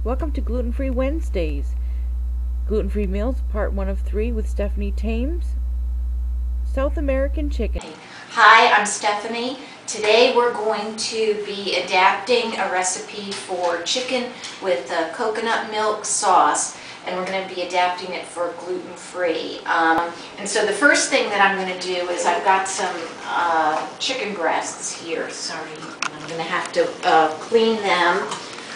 Welcome to Gluten-Free Wednesdays. Gluten-Free Meals, Part 1 of 3 with Stephanie Thames. South American Chicken. Hi, I'm Stephanie. Today we're going to be adapting a recipe for chicken with coconut milk sauce, and we're going to be adapting it for gluten-free. And so the first thing that I'm going to do is I've got some chicken breasts here. Sorry, I'm going to have to clean them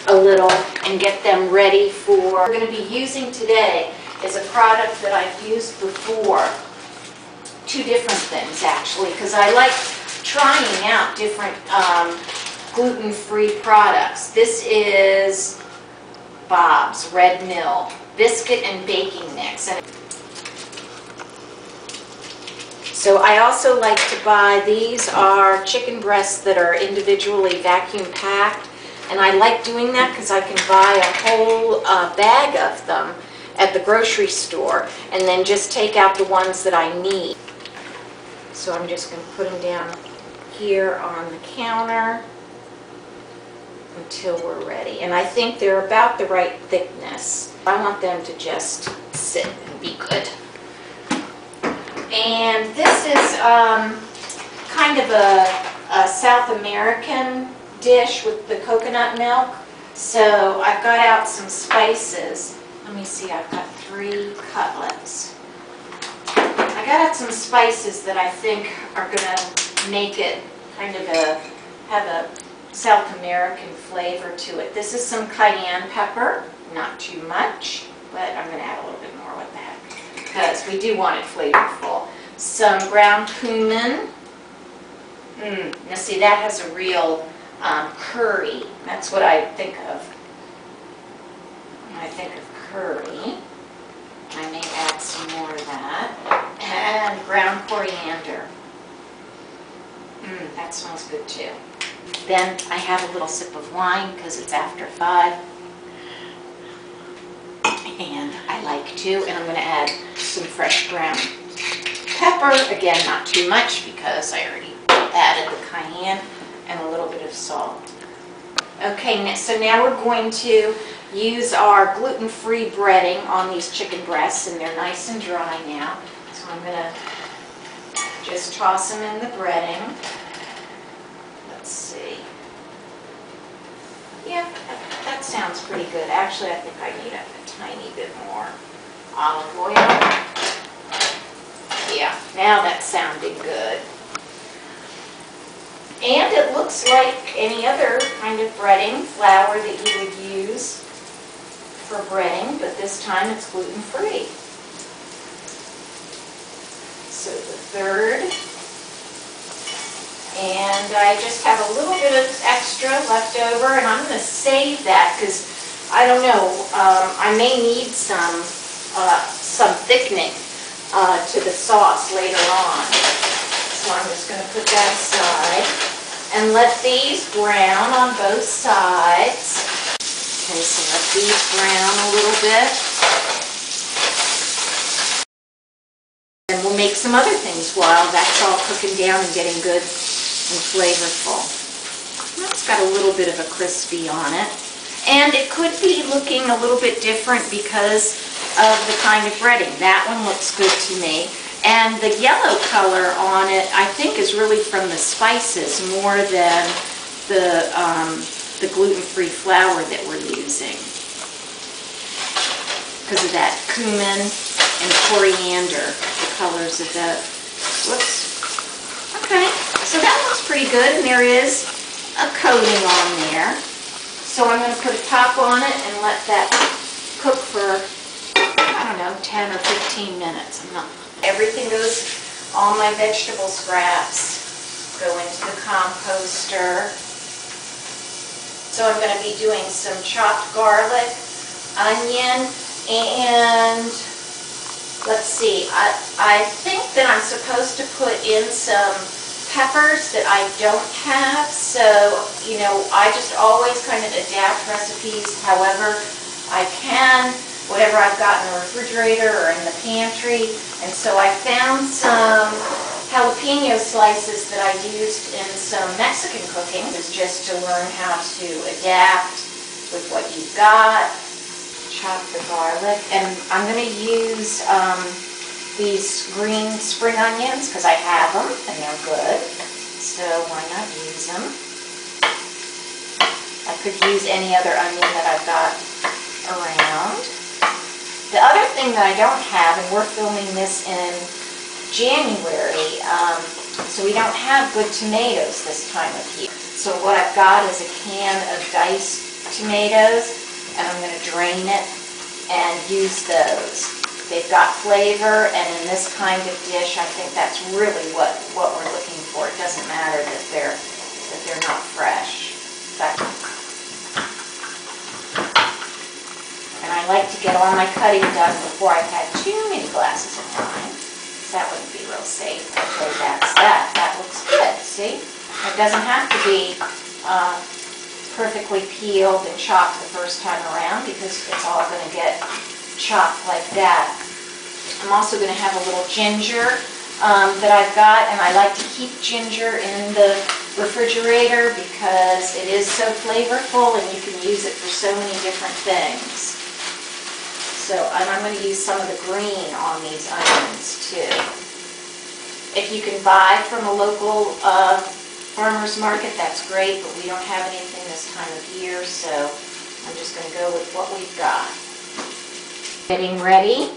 a little and get them ready for. What we're going to be using today is a product that I've used before. Two different things actually, because I like trying out different gluten-free products. This is Bob's Red Mill biscuit and baking mix. And so I also like to buy, these are chicken breasts that are individually vacuum packed, and I like doing that because I can buy a whole bag of them at the grocery store and then just take out the ones that I need. So I'm just going to put them down here on the counter until we're ready. And I think they're about the right thickness. I want them to just sit and be good. And this is kind of a South American dish with the coconut milk. So I've got out some spices. Let me see, I've got 3 cutlets. I got out some spices that I think are going to make it kind of have a South American flavor to it. This is some cayenne pepper, not too much, but I'm going to add a little bit more with that because we do want it flavorful. Some ground cumin. Now see, that has a real curry. That's what I think of when I think of curry. I may add some more of that. And ground coriander. That smells good too. Then I have a little sip of wine because it's after 5. And I like to. And I'm going to add some fresh ground pepper. Again, not too much because I already added the cayenne, and a little bit of salt. Okay, so now we're going to use our gluten-free breading on these chicken breasts, and they're nice and dry now. So I'm going to just toss them in the breading. Let's see. Yeah, that sounds pretty good. Actually, I think I need a tiny bit more olive oil. Yeah, now that's sounding good. And it looks like any other kind of breading flour that you would use for breading, but this time it's gluten-free. So the third. And I just have a little bit of extra left over, and I'm going to save that because I don't know, I may need some thickening to the sauce later on. So I'm just going to put that aside and let these brown on both sides. Okay, so let these brown a little bit. And we'll make some other things while that's all cooking down and getting good and flavorful. That's got a little bit of a crispy on it. And it could be looking a little bit different because of the kind of breading. That one looks good to me. And the yellow color on it, I think, is really from the spices more than the gluten-free flour that we're using, because of that cumin and coriander, the colors of that. Whoops. Okay, so that looks pretty good, and there is a coating on there. So I'm going to put a top on it and let that cook for, I don't know, 10 or 15 minutes. Everything goes, all my vegetable scraps go into the composter. So I'm going to be doing some chopped garlic, onion, and let's see, I think that I'm supposed to put in some peppers that I don't have. So, you know, I just always kind of adapt recipes however I can, whatever I've got in the refrigerator or in the pantry. And so I found some jalapeno slices that I used in some Mexican cooking, is just to learn how to adapt with what you've we've got. Chop the garlic, and I'm going to use these green spring onions because I have them and they're good, so why not use them? I could use any other onion that I've got around. The other thing that I don't have, and we're filming this in January, so we don't have good tomatoes this time of year. So what I've got is a can of diced tomatoes, and I'm going to drain it and use those. They've got flavor, and in this kind of dish, I think that's really what we're looking for. It doesn't matter that they're not fresh. And I like to get all my cutting done before I've had too many glasses of wine. That wouldn't be real safe. Okay, that's that. That looks good. See? It doesn't have to be perfectly peeled and chopped the first time around because it's all going to get chopped like that. I'm also going to have a little ginger that I've got, and I like to keep ginger in the refrigerator because it is so flavorful and you can use it for so many different things. So, and I'm going to use some of the green on these onions too. If you can buy from a local farmer's market, that's great, but we don't have anything this time of year, so I'm just going to go with what we've got. Getting ready,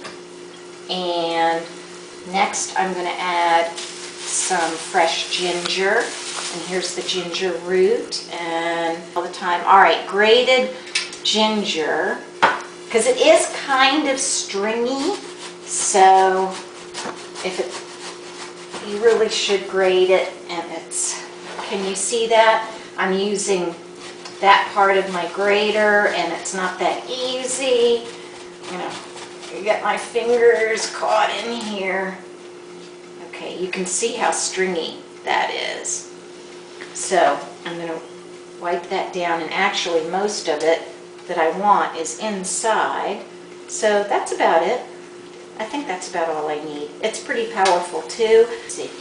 and next I'm going to add some fresh ginger, and here's the ginger root, and all the time. All right, grated ginger, because it is kind of stringy, so you really should grate it, and can you see that? I'm using that part of my grater, and it's not that easy. You get my fingers caught in here. Okay, you can see how stringy that is. So I'm going to wipe that down, and actually most of it that I want is inside. So that's about it. I think that's about all I need. It's pretty powerful too. Let's see.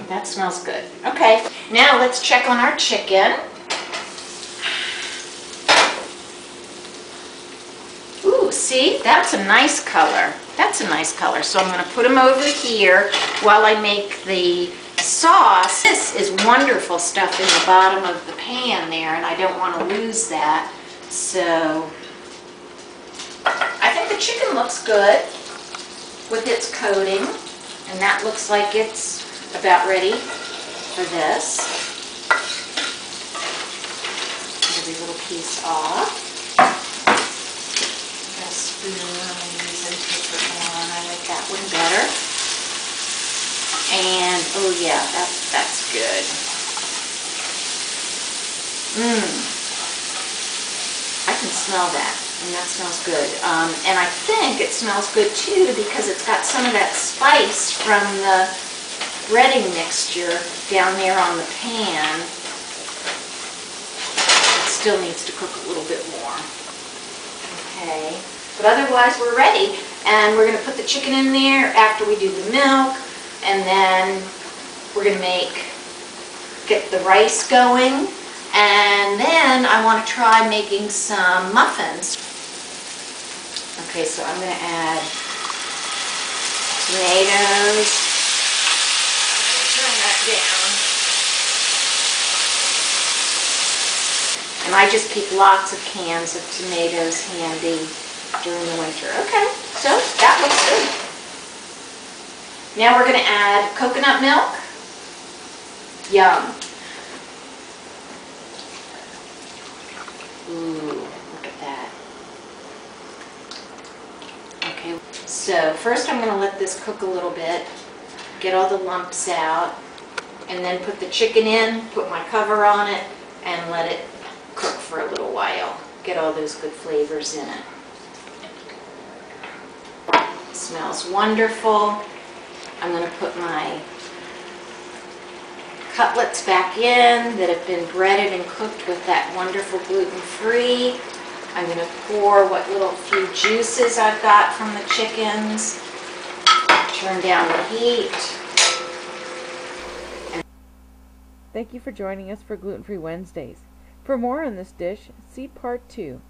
That smells good. Okay, now let's check on our chicken. Ooh, see, that's a nice color. That's a nice color. So I'm going to put them over here while I make the sauce. This is wonderful stuff in the bottom of the pan there, and I don't want to lose that. So I think the chicken looks good with its coating, and that looks like it's about ready for this. Every little piece off. A spoon I'm using to put on. I like that one better. And oh yeah, that's good. I can smell that, and that smells good. And I think it smells good too because it's got some of that spice from the breading mixture down there on the pan. It still needs to cook a little bit more. Okay, but otherwise we're ready, and we're going to put the chicken in there after we do the milk, and then we're going to get the rice going, and then I want to try making some muffins. Okay, so I'm going to add tomatoes. Turn that down. And I just keep lots of cans of tomatoes handy during the winter. Okay, so that looks good. Now we're going to add coconut milk. Yum. Ooh, look at that. Okay, so first I'm going to let this cook a little bit, get all the lumps out, and then put the chicken in, put my cover on it, and let it cook for a little while. Get all those good flavors in it. It smells wonderful. I'm going to put my cutlets back in that have been breaded and cooked with that wonderful gluten-free. I'm going to pour what little few juices I've got from the chickens. Turn down the heat. Thank you for joining us for Gluten-Free Wednesdays. For more on this dish, see Part 2.